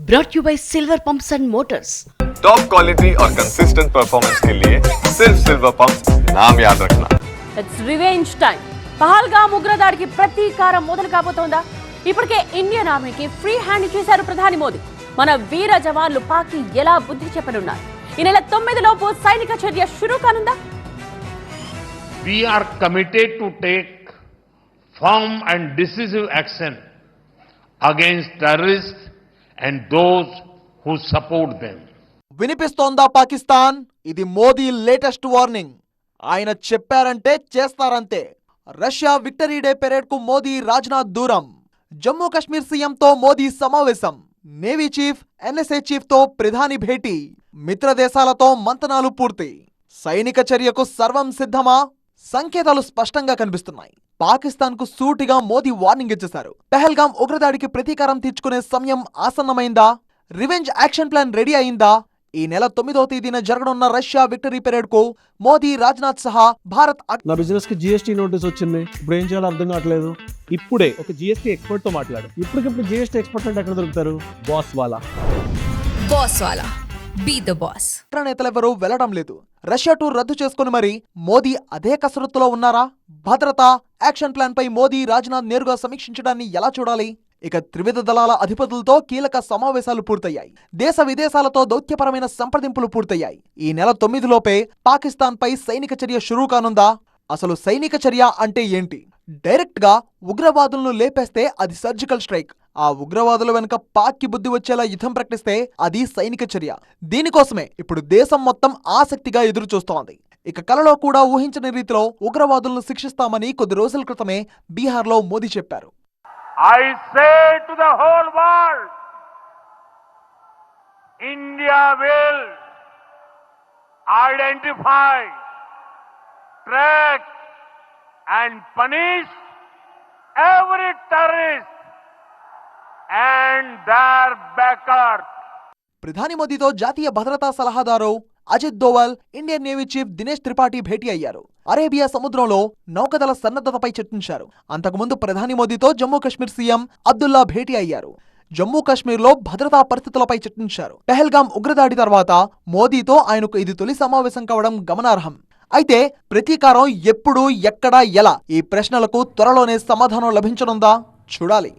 brought you by Silver Pumps and Motors. Top quality और consistent performance के लिए सिर्फ सिल्वर पंप्स नाम याद रखना. It's revenge time. పహల్గామ్ ఉగ్రదాడికి ప్రతీకారం మొదలు కాబోతోందా? ఇప్పటికే ఇండియన్ ఆర్మీకి ఫ్రీ హ్యాండ్ ఇచ్చేశారు ప్రధాని మోదీ. మన వీర జవాన్లు పాక్కి ఎలా బుద్ధి చెప్పనున్నారు? ఈ నెల 9 లోపు సైనిక చర్య షురూ కానుందా? We are committed to take firm and decisive action against terrorists and those who support them. వినిపిస్తోందా పాకిస్తాన్? ఇది మోదీ లేటెస్ట్ వార్నింగ్. ఆయన చెప్పారంటే చేస్తారంతే. రష్యా విక్టరీ డే పెరేడ్ కు మోదీ రాజ్నాథ్ దూరం. జమ్మూ కశ్మీర్ సీఎంతో మోదీ సమావేశం. నేవీ చీఫ్, ఎన్ఎస్ఏ చీఫ్ తో ప్రధాని భేటీ. మిత్ర దేశాలతో మంతనాలు పూర్తి. సైనిక చర్యకు సర్వం సిద్ధమా? సంకేతాలు స్పష్టంగా కనిపిస్తున్నాయి. పాకిస్తాన్ కు సూటిగా మోదీ వార్నింగ్ ఇచ్చేశారు. పహల్గామ్ ఉగ్రదాడికి ప్రతీకారం తీర్చుకునే సమయం ఆసన్నమైందా? రివెంజ్ యాక్షన్ ప్లాన్ రెడీ అయిందా? ఈ నెల 9వ తేదీన జరగనున్న రష్యా విక్టరీ పెరేడ్ కు మోదీ, రాజ్నాథ్ సహా భారత్. నా బిజినెస్ కి జిఎస్టీ నోటీస్ వచ్చింది. ఇప్పుడు ఏం చేయాలో అర్థం కావట్లేదు. ఇప్పుడే ఒక జిఎస్టీ ఎక్స్పర్ట్ తో మాట్లాడు. ఇప్పటికిప్పుడు జిఎస్టీ ఎక్స్పర్ట్ అంటే ఎక్కడ దొరుకుతారు? బాస్ వాలా. Be the boss. నేతలెవరూ వెళ్లడం లేదు. రష్యా టూర్ రద్దు చేసుకుని మరి మోదీ అదే కసరత్తులో ఉన్నారా? భద్రతా యాక్షన్ ప్లాన్ పై మోదీ, రాజ్నాథ్ నేరుగా సమీక్షించడాన్ని ఎలా చూడాలి? ఇక త్రివిధ దళాల అధిపతులతో కీలక సమావేశాలు పూర్తయ్యాయి. దేశ విదేశాలతో దౌత్యపరమైన సంప్రదింపులు పూర్తయ్యాయి. ఈ నెల 9 లోపే పాకిస్తాన్ పై సైనిక చర్య షురూ కానుందా? అసలు సైనిక చర్య అంటే ఏంటి? డైరెక్ట్ గా ఉగ్రవాదులను లేపేస్తే అది సర్జికల్ స్ట్రైక్. ఆ ఉగ్రవాదుల వెనుక పాక్ కి బుద్ధి వచ్చేలా యుద్ధం ప్రకటిస్తే అది సైనిక చర్య. దీనికోసమే ఇప్పుడు దేశం మొత్తం ఆసక్తిగా ఎదురు చూస్తోంది. ఇక కలలో కూడా ఊహించని రీతిలో ఉగ్రవాదులను శిక్షిస్తామని కొద్ది రోజుల క్రితమే బీహార్లో మోదీ చెప్పారు. I say to the whole world, India will identify, track and punish every terrorist and their backers. ప్రధాని మోదీతో జాతీయ భద్రతా సలహాదారు Ajit Doval, Indian navy chief Dinesh Tripathi భేటీ అయ్యారు. అరేబియా సముద్రంలో నౌకదళ సన్నద్ధతపై చర్చించారు. అంతకుముందు ప్రధాని మోదీతో జమ్మూ కశ్మీర్ సీఎం అబ్దుల్లా భేటీ అయ్యారు. జమ్మూ కశ్మీర్లో భద్రతా పరిస్థితులపై చర్చించారు. పహల్గామ్ ఉగ్రదాడి తర్వాత మోదీతో ఆయనకు ఇది తొలి సమావేశం కావడం గమనార్హం. అయితే ప్రతీకారం ఎప్పుడు, ఎక్కడ, ఎలా? ఈ ప్రశ్నలకు త్వరలోనే సమాధానం లభించనుందా? చూడాలి.